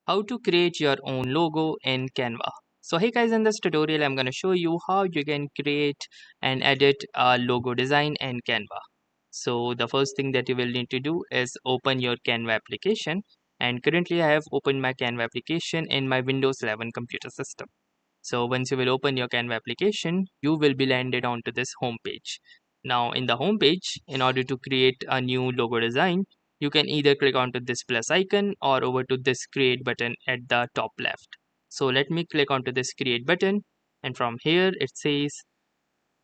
How to create your own logo in Canva. So hey guys, in this tutorial I'm going to show you how you can create and edit a logo design in Canva. So the first thing that you will need to do is open your Canva application, and currently I have opened my Canva application in my Windows 11 computer system. So once you will open your Canva application, you will be landed onto this home page. Now in the home page, in order to create a new logo design, you can either click onto this plus icon or over to this create button at the top left. So let me click onto this create button, and from here it says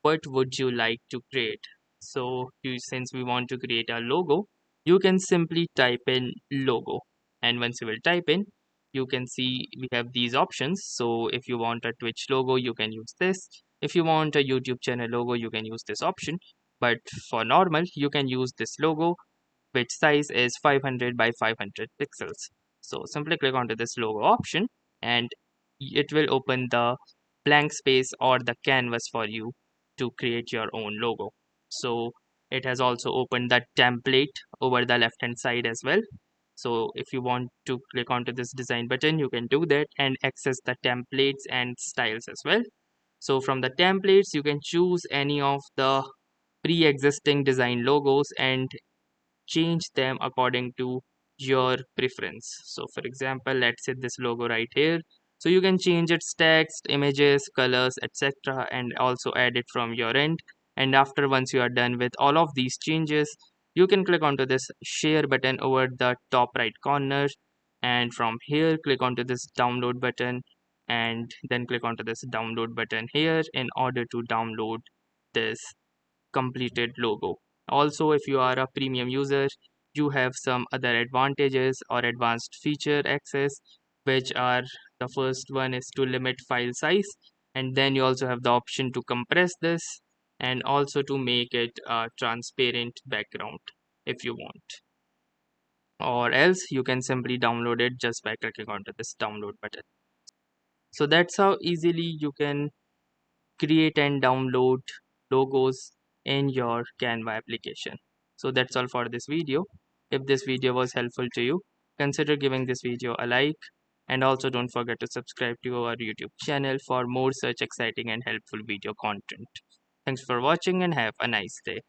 what would you like to create. So since we want to create a logo, you can simply type in logo, and once you will type in, you can see we have these options. So if you want a Twitch logo, you can use this. If you want a YouTube channel logo, you can use this option, but for normal you can use this logo, which size is 500 by 500 pixels. So simply click onto this logo option, and it will open the blank space or the canvas for you to create your own logo. So it has also opened the template over the left hand side as well. So if you want to click onto this design button, you can do that and access the templates and styles as well. So from the templates, you can choose any of the pre-existing design logos and change them according to your preference. So for example, let's say this logo right here. So you can change its text, images, colors, etc., and also add it from your end. And after once you are done with all of these changes, you can click onto this share button over the top right corner, and from here click onto this download button, and then click onto this download button here in order to download this completed logo. Also, if you are a premium user, you have some other advantages or advanced feature access, which are, the first one is to limit file size, and then you also have the option to compress this and also to make it a transparent background if you want, or else you can simply download it just by clicking onto this download button. So that's how easily you can create and download logos in your Canva application. So that's all for this video. If this video was helpful to you, consider giving this video a like, and also don't forget to subscribe to our YouTube channel for more such exciting and helpful video content. Thanks for watching and have a nice day.